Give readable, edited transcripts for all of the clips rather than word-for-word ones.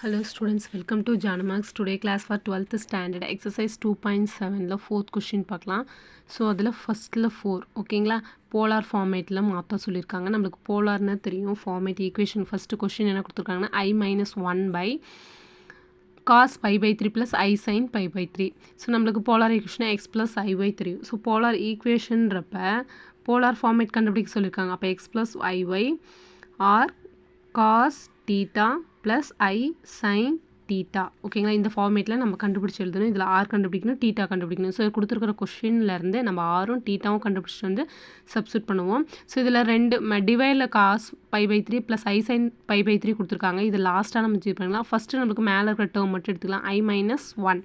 Hello students, welcome to Janamax. Today class for 12th standard exercise 2.7 fourth question பார்க்கலாம். So அதில் ஃபஸ்ட்டில் 4 ஓகேங்களா polar ஃபார்மேட்டில் மாற்ற சொல்லியிருக்காங்க. நம்மளுக்கு போலார்னு தெரியும் ஃபார்மேட் ஈக்குவேஷன். ஃபஸ்ட்டு கொஷின் என்ன கொடுத்துருக்காங்கன்னா i-1 by cos pi by 3 plus I sin pi by 3. So நம்மளுக்கு polar equation x plus I by 3. So polar ஈக்குவேஷன்றப்ப போலார் ஃபார்மேட் கண்டுபிடிக்க சொல்லியிருக்காங்க. அப்போ x plus iy or cos theta plus I sin theta ஓகேங்களா. இந்த ஃபார்மேட்டில் நம்ம கண்டுபிடிச்சி எழுதணும். இதில் ஆர் கண்டுபிடிக்கணும், டீட்டா கண்டுபிடிக்கணும். ஸோ கொடுத்துருக்கிற கொஷின்லேருந்து நம்ம ஆரும் டீட்டாவும் கண்டுபிடிச்சிட்டு வந்து சப்ஸ்டியூட் பண்ணுவோம். ஸோ இதில் ரெண்டு டிவைடில் cos pi pi 3 plus i sine pi pi 3 கொடுத்துருக்காங்க. இது லாஸ்ட்டாக நம்ம சூஸ் பண்ணிக்கலாம். ஃபஸ்ட்டு நம்மளுக்கு மேலே இருக்கிற டேர்ம் மட்டும் எடுத்துக்கலாம், i-1.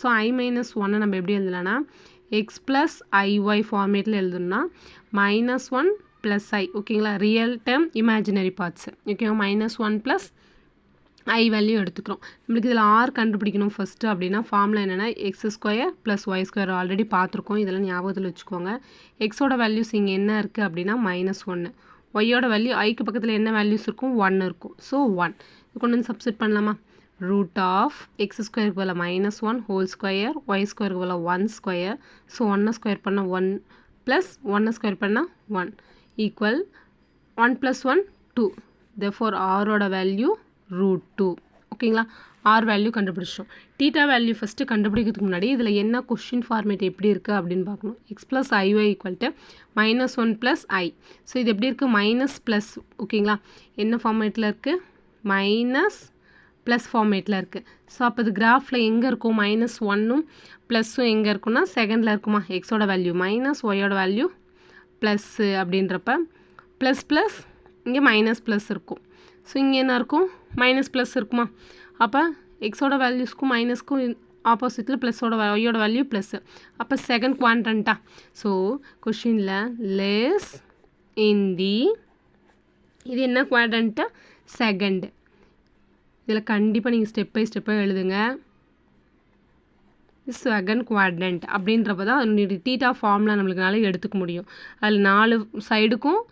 ஸோ i-1 நம்ம எப்படி எழுதலாம்னா x ப்ளஸ் ஐஒய் ஃபார்மேட்டில் எழுதணும்னா -1 ப்ளஸ் ஐ ஓகேங்களா. ரியல் டேர்ம் இமேஜினரி பார்ட்ஸு ஓகேவா. -1 ப்ளஸ் ஐ வேல்யூ எடுத்துக்கிறோம். நம்மளுக்கு இதில் ஆர் கண்டுபிடிக்கணும் ஃபஸ்ட்டு அப்படின்னா ஃபார்முலா என்னென்னா x² ப்ளஸ் y² ஆல்ரெடி பார்த்துருக்கோம். இதெல்லாம் ஞாபகத்தில் வச்சுக்கோங்க. எக்ஸோட வேல்யூஸ் இங்கே என்ன இருக்குது அப்படின்னா -1. ஒய்யோட வேல்யூ ஐக்கு பக்கத்தில் என்ன வேல்யூஸ் இருக்கும், 1 இருக்கும். ஸோ 1 கொண்டு வந்து சப்ஸ்டிட் பண்ணலாமா. Root of x² plus -1 whole square, y² plus 1². So 1 square பண்ணால் 1 ப்ளஸ் 1 ஸ்கொயர் பண்ணால் 1 ஈக்குவல் 1 + 1 2. therefore ஆரோட வேல்யூ √2 ஓகேங்களா. ஆர் வேல்யூ கண்டுபிடிச்சோம். டீட்டா வேல்யூ ஃபஸ்ட்டு கண்டுபிடிக்கிறதுக்கு முன்னாடி இதில் என்ன கொஷின் ஃபார்மேட் எப்படி இருக்குது அப்படின்னு பார்க்கணும். x plus ஐஒய் equal to -1 plus I. So இது எப்படி இருக்குது, மைனஸ் ப்ளஸ் ஓகேங்களா. என்ன ஃபார்மேட்டில் இருக்குது, மைனஸ் ப்ளஸ் ஃபார்மேட்டில் இருக்குது. ஸோ அப்போ இது கிராஃபில் எங்கே இருக்கும், -1ம் ப்ளஸ்ஸும் எங்கே இருக்குன்னா செகண்டில் இருக்குமா. எக்ஸோட வேல்யூ மைனஸ், ஒய்யோட வேல்யூ ப்ளஸ்ஸு அப்படின்றப்ப ப்ளஸ் ப்ளஸ் இங்கே மைனஸ் ப்ளஸ் இருக்கும். ஸோ இங்கே என்ன இருக்கும், மைனஸ் ப்ளஸ் இருக்குமா. அப்போ எக்ஸோட வேல்யூஸ்க்கும் மைனஸ்க்கும் ஆப்போசிட்டில் ப்ளஸோட ஒய்யோட வேல்யூ ப்ளஸ்ஸு. அப்போ செகண்ட் குவான்டண்ட்டா. ஸோ கொஷினில் லெஸ் இன் தி இது என்ன குவாட்ரண்ட்டு, செகண்டு. இதில் கண்டிப்பாக நீங்கள் ஸ்டெப் பை ஸ்டெப்பாக எழுதுங்க. செகண்ட் குவாட்ரண்ட் அப்படின்றப்ப தான் அதனுடைய டீட்டா ஃபார்முலா நம்மளுக்குனால எடுத்துக்க முடியும். அதில் 4 சைடுக்கும்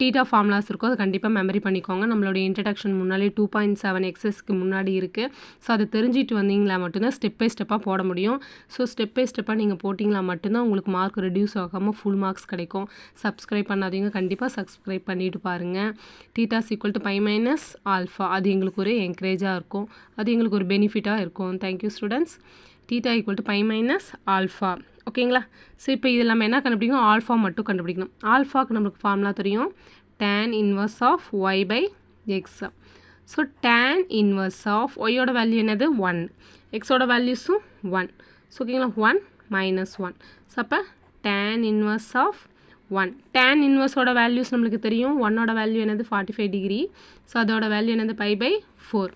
டீட்டா ஃபார்முலாஸ் இருக்கும். அது கண்டிப்பாக மெமரி பண்ணிக்கோங்க. நம்மளுடைய இன்ட்ரடக்ஷன் முன்னாலே 2.7 எக்ஸஸ்க்கு முன்னாடி இருக்குது. ஸோ அதை தெரிஞ்சிட்டு வந்தீங்களா மட்டும்தான் ஸ்டெப் பை ஸ்டெப்பாக போட முடியும். ஸோ ஸ்டெப் பை ஸ்டெப்பாக நீங்கள் போட்டிங்களா மட்டும்தான் உங்களுக்கு மார்க் ரெடியூஸ் ஆகாமல் ஃபுல் மார்க்ஸ் கிடைக்கும். சப்ஸ்கிரைப் பண்ணாதீங்க, கண்டிப்பாக சப்ஸ்கிரைப் பண்ணிவிட்டு பாருங்கள். Theta's equal to pi minus alpha, அது எங்களுக்கு ஒரு என்கரேஜாக இருக்கும், அது எங்களுக்கு ஒரு பெனிஃபிட்டாக இருக்கும். Thank you students. Theta equal to pi minus alpha ஓகேங்களா. ஸோ இப்போ இதில் நம்ம என்ன கண்டுபிடிக்கணும், ஆல்ஃபா மட்டும் கண்டுபிடிக்கணும். ஆல்ஃபாவுக்கு நம்மளுக்கு ஃபார்முலா தெரியும், tan inverse of y by x. So tan inverse of ஒய்யோட வேல்யூ என்னது 1, எக்ஸோட வேல்யூஸும் 1. ஸோ ஓகேங்களா 1 - 1. ஸோ அப்போ tan இன்வர்ஸ் ஆஃப் 1. tan இன்வர்ஸோட வேல்யூஸ் நம்மளுக்கு தெரியும். 1ஓட வேல்யூ என்னது 45 டிகிரி. ஸோ அதோட வேல்யூ என்னது π/4.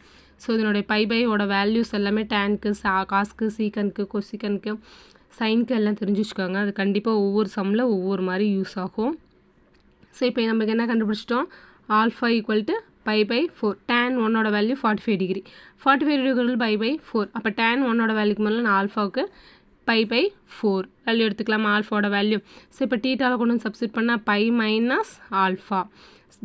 ஸோ இதனுடைய π/ஓட வேல்யூஸ் எல்லாமே டேனுக்கு, காஸ்க்கு, சீக்கனுக்கு, கொசிக்கனுக்கு, சைனுக்கு எல்லாம் தெரிஞ்சு வச்சுக்கோங்க. அது கண்டிப்பாக ஒவ்வொரு சம்மில் ஒவ்வொரு மாதிரி யூஸ் ஆகும். ஸோ இப்போ நமக்கு என்ன கண்டுபிடிச்சிட்டோம், ஆல்ஃபா ஈக்குவல் டு π/4. tan 1ஓட வேல்யூ 45 டிகிரி. 45 டிகிரி π/4. அப்போ tan 1ஓட வேல்யூக்கு மேலே நான் ஆல்ஃபாவுக்கு π/4 வேல்யூ எடுத்துக்கலாமா, ஆல்ஃபாவோட வேல்யூ. ஸோ இப்போ டீட்டாவில் கொண்டு வந்து சப்ஸ்டிட் பண்ணால் pi minus alpha.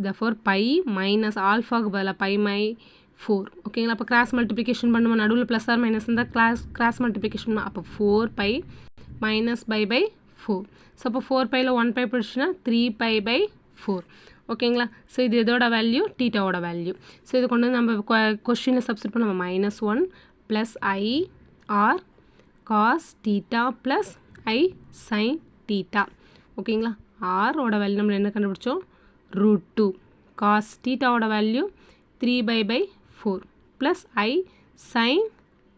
therefore pi minus ஆல்ஃபாவுக்கு பதிலாக π/4 ஓகேங்களா. அப்போ கிராஸ் மல்டிப்ளிகேஷன் பண்ணுவோம், நடுவில் ப்ளஸ் ஆர் மைனஸ் இருந்தால் கிராஸ் மல்டிப்ளிகேஷன் பண்ணுவோம். அப்போ 4π மைனஸ் π/4. ஸோ அப்போ 4πயில் 1π பிடிச்சுன்னா 3π/4 ஓகேங்களா. ஸோ இது இதோட வேல்யூ, டீட்டாவோட வேல்யூ. ஸோ இது கொண்டு வந்து நம்ம கொஸ்டினை சப்ஸ்டிட் பண்ண நம்ம -1 plus I R cos theta plus i sine theta ஓகேங்களா. ஆரோட வேல்யூ நம்ம என்ன கண்டுபிடிச்சோம், √2. Cos டீட்டாவோட value 3π/4 plus i sign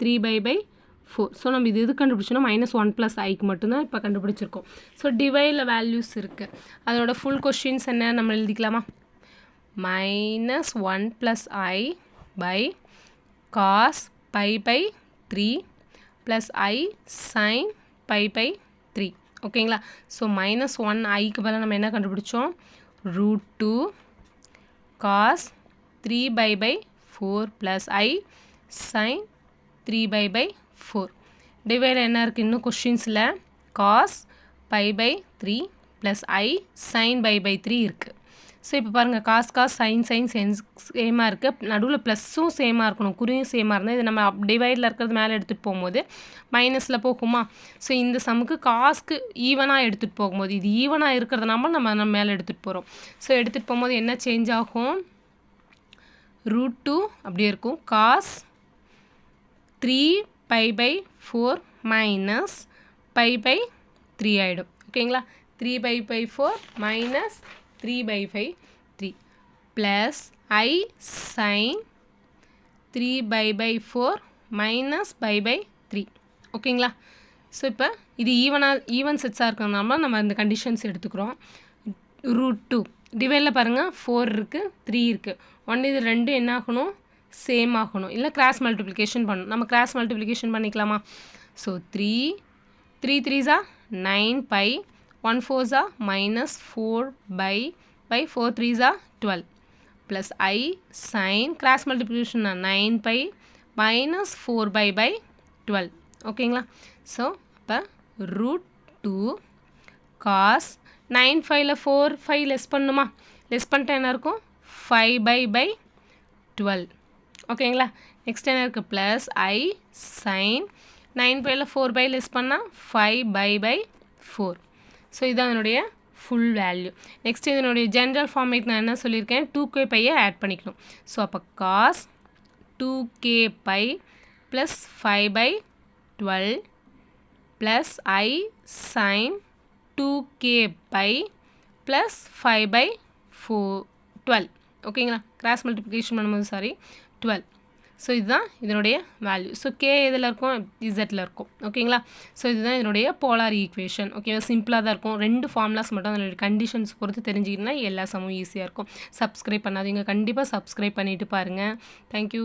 3π/4. So நம்ம இது கண்டுபிடிச்சோன்னா -1 ப்ளஸ் ஐக்கு மட்டும்தான் இப்போ கண்டுபிடிச்சிருக்கோம். ஸோ டிவைடில் வேல்யூஸ் இருக்குது. அதோட ஃபுல் கொஸ்டின்ஸ் என்ன நம்ம எழுதிக்கலாமா, -1 plus i by cos π/3 plus i sine π/3 ஓகேங்களா. ஸோ -1 ஐக்கு பதிலாக நம்ம என்ன கண்டுபிடிச்சோம், √2 cos 3π/4 plus i sign 3π/4. Divide என்ன இருக்குது இன்னும் கொஷின்ஸில், காஸ் π/3 ப்ளஸ் ஐ சைன் π/3 இருக்குது. ஸோ இப்போ பாருங்கள் காஸ் சைன் சேமாக இருக்குது, நடுவில் ப்ளஸ்ஸும் சேமாக இருக்கணும், குறியும் சேமாக இருந்தால் இது நம்ம டிவைடில் இருக்கிறது மேலே எடுத்துகிட்டு போகும்போது மைனஸில் போகுமா. ஸோ இந்த சம்முக்கு காஸ்க்கு ஈவனாக எடுத்துகிட்டு போகும்போது இது ஈவனாக இருக்கிறதுனால நம்ம மேலே எடுத்துகிட்டு போகிறோம். ஸோ எடுத்துகிட்டு போகும்போது என்ன சேஞ்ச் ஆகும், √2 அப்படியே இருக்கும், காஸ் 3π/4 மைனஸ் π/3 ஆகிடும். ஓகேங்களா, 3π/4 minus 3/3 plus I sin 3π/4 minus π/3. ஓகேங்களா, ஸோ இப்போ இது ஈவன் செட்ஸாக இருக்கிறதுனால நம்ம இந்த கண்டிஷன்ஸ் எடுத்துக்கிறோம். √2 டிவைடில் பாருங்கள் 4 இருக்குது 3 இருக்குது, ஒன்று இது ரெண்டு என்ன ஆகணும், சேம் ஆகணும், இல்லை கிராஸ் மல்டிப்ளிகேஷன் பண்ணணும். நம்ம கிராஸ் மல்டிப்ளிகேஷன் பண்ணிக்கலாமா. So 3 3s are 9π, 1 4s are minus 4/4 3s are 12 plus I sin cross multiplication 9π minus 4/12. ஓகேங்களா, ஸோ இப்போ √2 cos 9 5 5 லெஸ் பண்ணுமா, லெஸ் பண்ணிட்டு என்ன இருக்கும் 5/12. ஓகேங்களா, நெக்ஸ்ட் என்ன இருக்குது ப்ளஸ் I sin 9 4 லெஸ் பண்ணால் 5/4. ஸோ இதுதான் என்னுடைய ஃபுல் வேல்யூ. நெக்ஸ்ட் இதனுடைய ஜென்ரல் ஃபார்மேட் நான் என்ன சொல்லியிருக்கேன், 2k பையை ஆட் பண்ணிக்கணும். ஸோ அப்போ cos 2k pi plus 5/12 plus I sin 2k pi plus 5/12. ஓகேங்களா, கிராஸ் மல்டிப்ளிகேஷன் பண்ணும்போது 12. ஸோ இதுதான் இதனுடைய வேல்யூ. ஸோ கே இதில் இருக்கும், இசட்டில் இருக்கும். ஓகேங்களா, ஸோ இதுதான் இதனுடைய போலார் ஈக்குவேஷன். ஓகேவா, சிம்பிளாக தான் இருக்கும், 2 ஃபார்முலாஸ் மட்டும் அதனுடைய கண்டிஷன்ஸ் பொறுத்து தெரிஞ்சிக்கிட்டா எல்லா சமமும் ஈஸியாக இருக்கும். சப்ஸ்கிரைப் பண்ணாதீங்க, கண்டிப்பாக சப்ஸ்கிரைப் பண்ணிவிட்டு பாருங்கள். தேங்க்யூ.